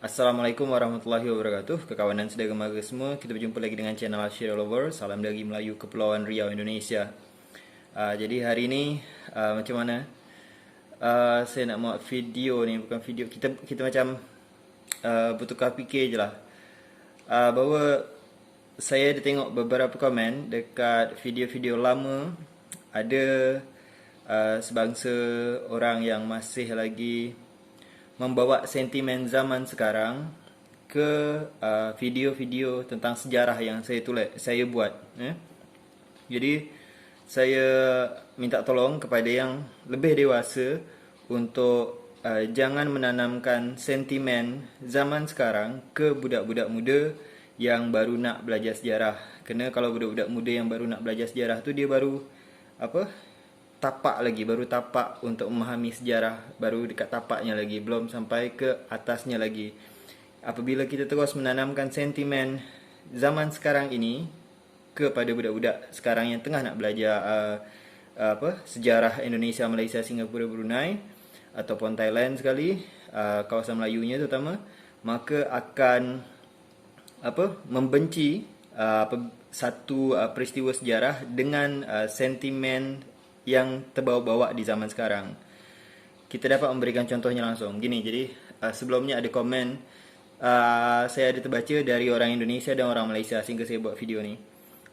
Assalamualaikum warahmatullahi wabarakatuh. Kekawanan sedaya gemaga semua, kita berjumpa lagi dengan channel Ashir All Over. Salam dari Melayu Kepulauan Riau, Indonesia. Jadi hari ini macam mana? Saya nak buat video ni, bukan video, kita macam bertukar fikir je lah. Bahawa saya ada tengok beberapa komen dekat video-video lama. Ada sebangsa orang yang masih lagi membawa sentimen zaman sekarang ke video-video tentang sejarah yang saya buat. Jadi saya minta tolong kepada yang lebih dewasa untuk jangan menanamkan sentimen zaman sekarang ke budak-budak muda yang baru nak belajar sejarah. Kerana kalau budak-budak muda yang baru nak belajar sejarah tu, dia baru baru tapak untuk memahami sejarah, baru dekat tapaknya lagi, belum sampai ke atasnya lagi. Apabila kita terus menanamkan sentimen zaman sekarang ini kepada budak-budak sekarang yang tengah nak belajar sejarah Indonesia, Malaysia, Singapura, Brunei ataupun Thailand sekali, kawasan Melayunya terutama, maka akan membenci satu peristiwa sejarah dengan sentimen yang terbawa-bawa di zaman sekarang. Kita dapat memberikan contohnya langsung. Gini, jadi sebelumnya ada komen saya ada terbaca dari orang Indonesia dan orang Malaysia sehingga saya buat video ni.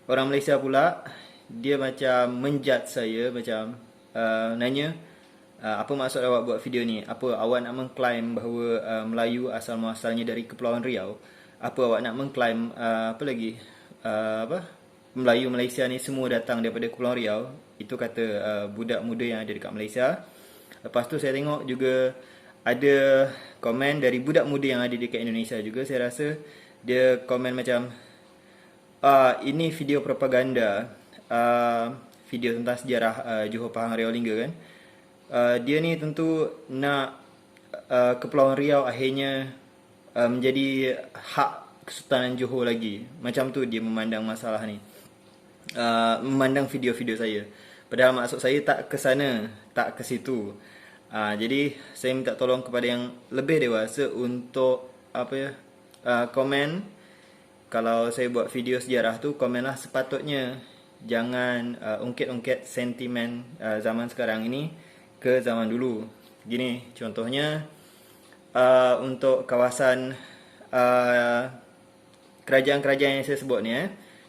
Orang Malaysia pula, dia macam menjudge saya, macam nanya, apa maksud awak buat video ni? Apa awak nak mengklaim bahawa Melayu asal muasalnya dari Kepulauan Riau? Apa awak nak mengklaim Melayu Malaysia ni semua datang daripada Kepulauan Riau? Itu kata budak muda yang ada dekat Malaysia. Lepas tu saya tengok juga ada komen dari budak muda yang ada dekat Indonesia juga. Saya rasa dia komen macam, ini video propaganda, video tentang sejarah Johor Pahang Riau Lingga kan. Dia ni tentu nak Kepulauan Riau akhirnya menjadi hak Kesultanan Johor lagi. Macam tu dia memandang masalah ni, memandang video-video saya. Padahal maksud saya tak ke sana, tak ke situ. Jadi saya minta tolong kepada yang lebih dewasa untuk komen. Kalau saya buat video sejarah tu, komenlah sepatutnya. Jangan ungkit-ungkit sentimen zaman sekarang ini ke zaman dulu. Gini contohnya, untuk kawasan kerajaan-kerajaan yang saya sebut ni,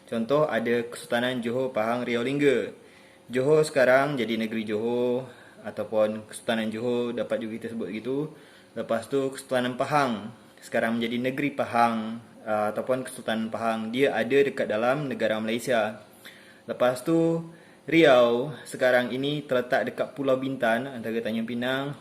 contoh ada Kesultanan Johor Pahang Riau Lingga. Johor sekarang jadi negeri Johor ataupun Kesultanan Johor, dapat juga kita sebut gitu. Lepas tu Kesultanan Pahang sekarang menjadi negeri Pahang ataupun Kesultanan Pahang. Dia ada dekat dalam negara Malaysia. Lepas tu Riau sekarang ini terletak dekat Pulau Bintan antara Tanjung Pinang.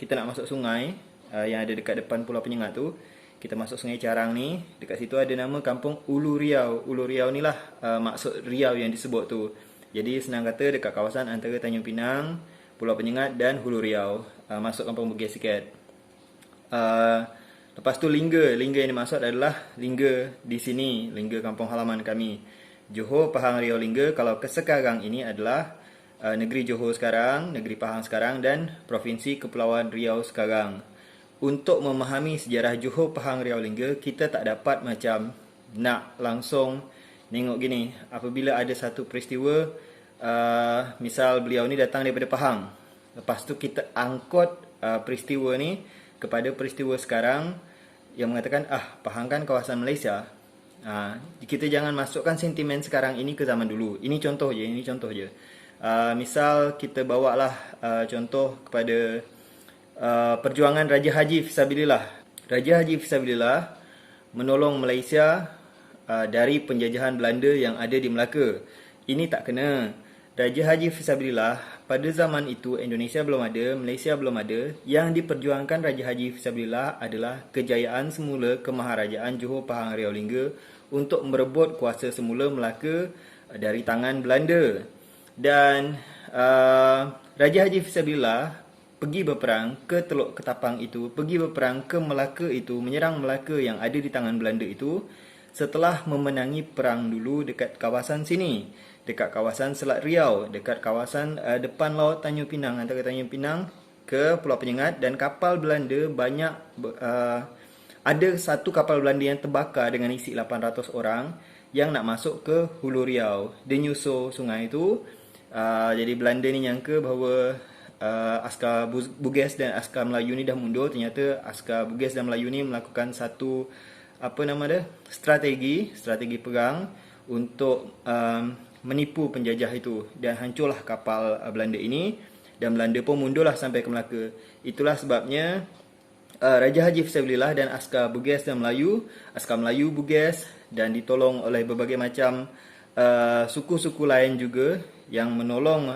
Kita nak masuk sungai yang ada dekat depan Pulau Penyengat tu. Kita masuk Sungai Carang ni, dekat situ ada nama kampung Ulu Riau. Ulu Riau ni lah maksud Riau yang disebut tu. Jadi senang kata dekat kawasan antara Tanjung Pinang, Pulau Penyengat dan Hulu Riau. Masuk kampung Bugis sikit. Lepas tu Lingga yang dimaksud adalah Lingga di sini, Lingga kampung halaman kami. Johor Pahang Riau Lingga kalau ke sekarang ini adalah negeri Johor sekarang, negeri Pahang sekarang dan Provinsi Kepulauan Riau sekarang. Untuk memahami sejarah Johor Pahang Riau Lingga, kita tak dapat macam nak langsung tengok gini. Apabila ada satu peristiwa, misal beliau ni datang daripada Pahang, lepas tu kita angkut peristiwa ni kepada peristiwa sekarang yang mengatakan, Pahang kan kawasan Malaysia. Kita jangan masukkan sentimen sekarang ini ke zaman dulu. Ini contoh je. Misal kita bawalah contoh kepada perjuangan Raja Haji Fisabilillah. Raja Haji Fisabilillah menolong Malaysia dari penjajahan Belanda yang ada di Melaka. Ini tak kena. Raja Haji Fisabilillah, pada zaman itu Indonesia belum ada, Malaysia belum ada. Yang diperjuangkan Raja Haji Fisabilillah adalah kejayaan semula Kemaharajaan Johor Pahang Riau Lingga untuk merebut kuasa semula Melaka dari tangan Belanda. Dan Raja Haji Fisabilillah pergi berperang ke Teluk Ketapang itu, pergi berperang ke Melaka itu, menyerang Melaka yang ada di tangan Belanda itu, setelah memenangi perang dulu dekat kawasan sini, dekat kawasan Selat Riau, dekat kawasan depan laut Tanjung Pinang, antara Tanjung Pinang ke Pulau Penyengat. Dan kapal Belanda banyak ada satu kapal Belanda yang terbakar dengan isi 800 orang yang nak masuk ke Hulu Riau. Dia nyusur sungai itu. Jadi Belanda ni nyangka bahawa askar Bugis dan askar Melayu ni dah mundur. Ternyata askar Bugis dan Melayu ni melakukan satu strategi perang untuk menipu penjajah itu, dan hancurlah kapal Belanda ini, dan Belanda pun mundurlah sampai ke Melaka. Itulah sebabnya Raja Haji Fisabilillah dan askar Bugis dan Melayu, askar Melayu Bugis, dan ditolong oleh berbagai macam suku-suku lain juga yang menolong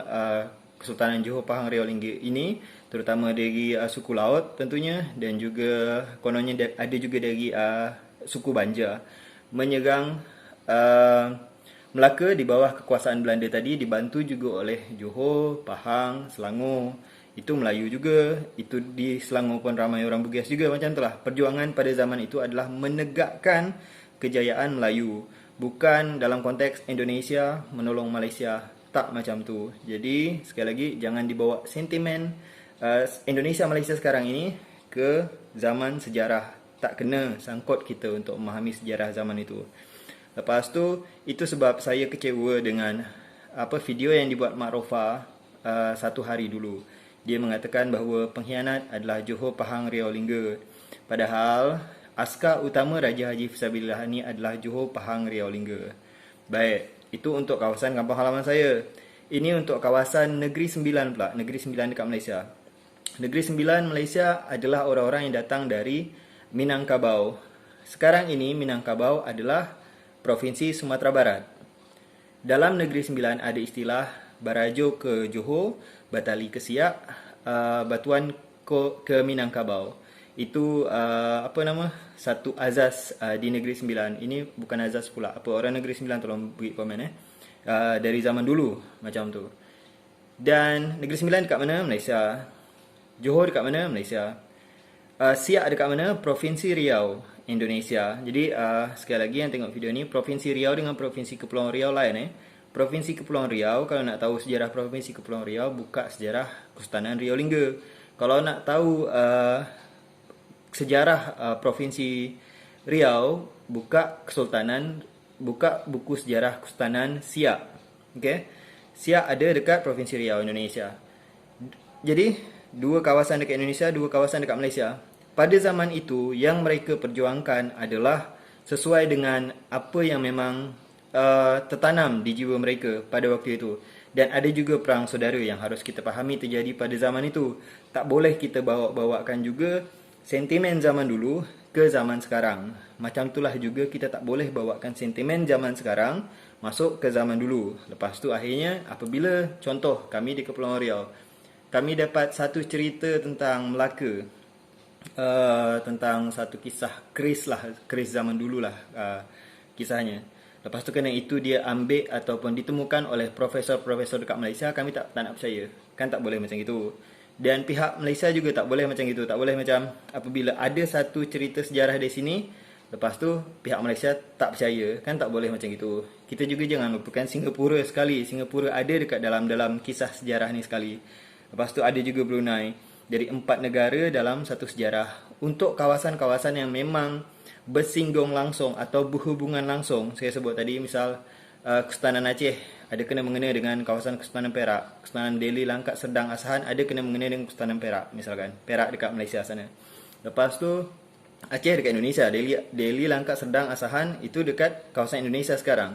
Kesultanan Johor Pahang Riau Lingga ini, terutama dari suku Laut tentunya, dan juga kononnya ada juga dari suku Banjar, menyerang Melaka di bawah kekuasaan Belanda tadi, dibantu juga oleh Johor, Pahang, Selangor. Itu Melayu juga, itu di Selangor pun ramai orang Bugis juga. Macam itulah, perjuangan pada zaman itu adalah menegakkan kejayaan Melayu, bukan dalam konteks Indonesia menolong Malaysia, tak macam tu. Jadi sekali lagi, jangan dibawa sentimen Indonesia Malaysia sekarang ini ke zaman sejarah. Tak kena sangkut kita untuk memahami sejarah zaman itu. Lepas tu, itu sebab saya kecewa dengan video yang dibuat Mak Rofa satu hari dulu. Dia mengatakan bahawa pengkhianat adalah Johor Pahang Riau Lingga. Padahal askar utama Raja Haji Fisabilillah ni adalah Johor Pahang Riau Lingga. Baik, itu untuk kawasan kampung halaman saya. Ini untuk kawasan Negeri Sembilan pula, Negeri Sembilan dekat Malaysia. Negeri Sembilan Malaysia adalah orang-orang yang datang dari Minangkabau. Sekarang ini Minangkabau adalah Provinsi Sumatera Barat. Dalam Negeri Sembilan ada istilah Barajo ke Johor, Batali ke Siak, Batuan ke Minangkabau. Itu satu azas di Negeri Sembilan. Ini bukan azas pula. Orang Negeri Sembilan tolong beri komen dari zaman dulu macam tu. Dan Negeri Sembilan dekat mana? Malaysia. Johor dekat mana? Malaysia. Siak dekat mana? Provinsi Riau, Indonesia. Jadi sekali lagi yang tengok video ni, Provinsi Riau dengan Provinsi Kepulauan Riau lain. Provinsi Kepulauan Riau, kalau nak tahu sejarah Provinsi Kepulauan Riau, buka sejarah Kesultanan Riau Lingga. Kalau nak tahu sejarah Provinsi Riau, buka buku sejarah Kesultanan Siak. Okay? Siak ada dekat Provinsi Riau, Indonesia. Jadi, dua kawasan dekat Indonesia, dua kawasan dekat Malaysia. Pada zaman itu, yang mereka perjuangkan adalah sesuai dengan apa yang memang tertanam di jiwa mereka pada waktu itu. Dan ada juga perang saudara yang harus kita fahami terjadi pada zaman itu. Tak boleh kita bawa-bawakan juga sentimen zaman dulu ke zaman sekarang. Macam itulah juga kita tak boleh bawakan sentimen zaman sekarang masuk ke zaman dulu. Lepas tu akhirnya apabila contoh kami di Kepulauan Riau, kami dapat satu cerita tentang Melaka, tentang satu kisah keris zaman dulu lah kisahnya. Lepas tu kerana itu dia ambil ataupun ditemukan oleh profesor-profesor dekat Malaysia, kami tak nak percaya. Kan tak boleh macam itu. Dan pihak Malaysia juga tak boleh macam itu. Tak boleh macam apabila ada satu cerita sejarah di sini, lepas tu pihak Malaysia tak percaya. Kan tak boleh macam itu. Kita juga jangan lupakan Singapura sekali. Singapura ada dekat dalam kisah sejarah ni sekali. Lepas tu ada juga Brunei. Dari 4 negara dalam satu sejarah. Untuk kawasan-kawasan yang memang bersinggung langsung atau berhubungan langsung, saya sebut tadi misal Kesultanan Aceh ada kena mengena dengan kawasan Kesultanan Perak, Kesultanan Delhi, Langkat, Serdang, Asahan ada kena mengena dengan Kesultanan Perak, misalkan Perak dekat Malaysia sana. Lepas tu Aceh dekat Indonesia, Delhi, Langkat, Serdang, Asahan itu dekat kawasan Indonesia sekarang.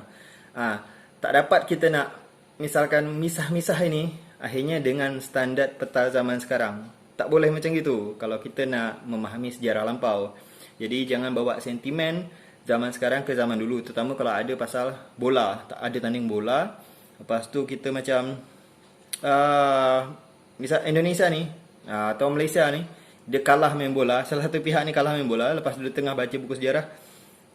Tak dapat kita nak misalkan misah-misah ini akhirnya dengan standard peta zaman sekarang. Tak boleh macam gitu kalau kita nak memahami sejarah lampau. Jadi jangan bawa sentimen zaman sekarang ke zaman dulu. Terutama kalau ada pasal bola. Tak ada tanding bola. Lepas tu kita macam misal Indonesia ni atau Malaysia ni, dia kalah main bola. Salah satu pihak ni kalah main bola. Lepas dia tengah baca buku sejarah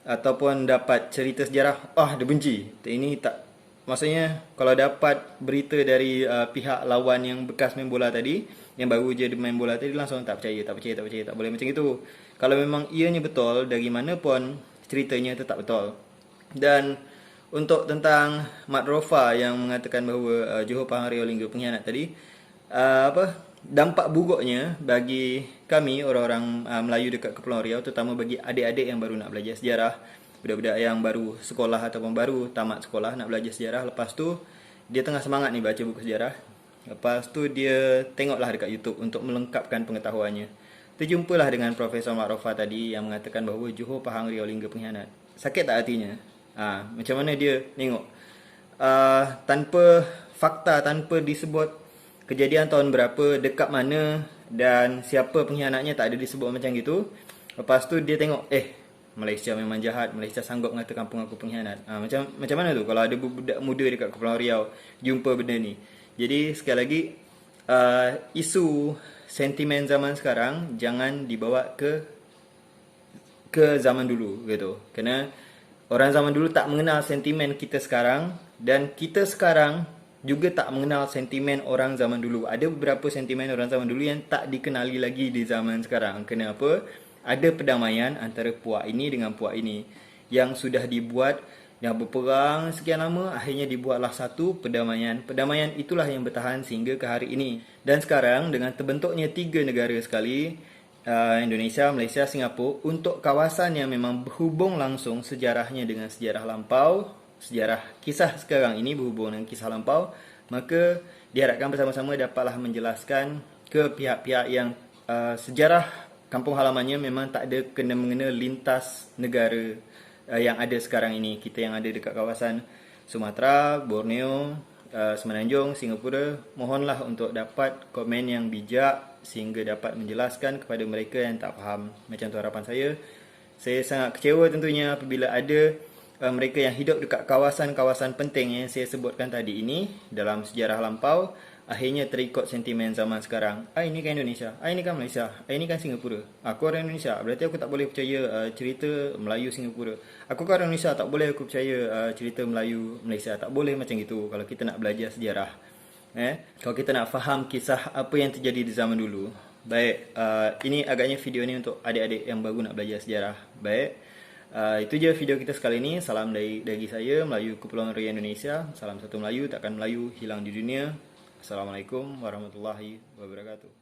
ataupun dapat cerita sejarah, dia benci. Ini tak, maksudnya kalau dapat berita dari pihak lawan yang bekas main bola tadi, yang baru je main bola tadi, langsung tak percaya. Tak boleh macam itu. Kalau memang ianya betul, dari mana pun ceritanya tetap betul. Dan untuk tentang Mat Rofa yang mengatakan bahawa Johor Pahang Riau Lingga pengkhianat tadi, dampak buruknya bagi kami orang-orang Melayu dekat Kepulauan Riau, terutama bagi adik-adik yang baru nak belajar sejarah, budak-budak yang baru sekolah ataupun baru tamat sekolah nak belajar sejarah. Lepas tu dia tengah semangat ni baca buku sejarah. Lepas tu dia tengoklah dekat YouTube untuk melengkapkan pengetahuannya. Terjumpalah dengan Profesor Mak Rofa tadi yang mengatakan bahawa Johor, Pahang, Riau, Lingga pengkhianat. Sakit tak hatinya? Macam mana dia tengok? Tanpa fakta, tanpa disebut kejadian tahun berapa, dekat mana dan siapa pengkhianatnya, tak ada disebut macam gitu. Lepas tu dia tengok, Malaysia memang jahat, Malaysia sanggup mengata kampung aku pengkhianat. Macam mana tu kalau ada budak muda dekat Kepulauan Riau jumpa benda ni. Jadi sekali lagi, isu sentimen zaman sekarang jangan dibawa ke zaman dulu gitu. Kerana orang zaman dulu tak mengenal sentimen kita sekarang, dan kita sekarang juga tak mengenal sentimen orang zaman dulu. Ada beberapa sentimen orang zaman dulu yang tak dikenali lagi di zaman sekarang. Kenapa? Ada perdamaian antara puak ini dengan puak ini yang sudah dibuat, yang berperang sekian lama, akhirnya dibuatlah satu perdamaian. Perdamaian itulah yang bertahan sehingga ke hari ini. Dan sekarang dengan terbentuknya 3 negara sekali, Indonesia, Malaysia, Singapura, untuk kawasan yang memang berhubung langsung sejarahnya dengan sejarah lampau, sejarah kisah sekarang ini berhubung dengan kisah lampau, maka diharapkan bersama-sama dapatlah menjelaskan ke pihak-pihak yang sejarah kampung halamannya memang tak ada kena-mengena lintas negara yang ada sekarang ini. Kita yang ada dekat kawasan Sumatera, Borneo, Semenanjung, Singapura, mohonlah untuk dapat komen yang bijak sehingga dapat menjelaskan kepada mereka yang tak faham. Macam tu harapan saya. Saya sangat kecewa tentunya apabila ada mereka yang hidup dekat kawasan-kawasan penting yang saya sebutkan tadi ini dalam sejarah lampau, akhirnya terikut sentimen zaman sekarang. Ini kan Indonesia, ini kan Malaysia, ini kan Singapura. Aku orang Indonesia, berarti aku tak boleh percaya cerita Melayu Singapura. Aku orang Indonesia, tak boleh aku percaya cerita Melayu Malaysia. Tak boleh macam itu kalau kita nak belajar sejarah. Kalau kita nak faham kisah apa yang terjadi di zaman dulu. Baik, ini agaknya video ni untuk adik-adik yang baru nak belajar sejarah. Baik, itu je video kita sekali ini. Salam dari saya, Melayu Kepulauan Riau Indonesia. Salam satu Melayu, takkan Melayu hilang di dunia. Assalamualaikum warahmatullahi wabarakatuh.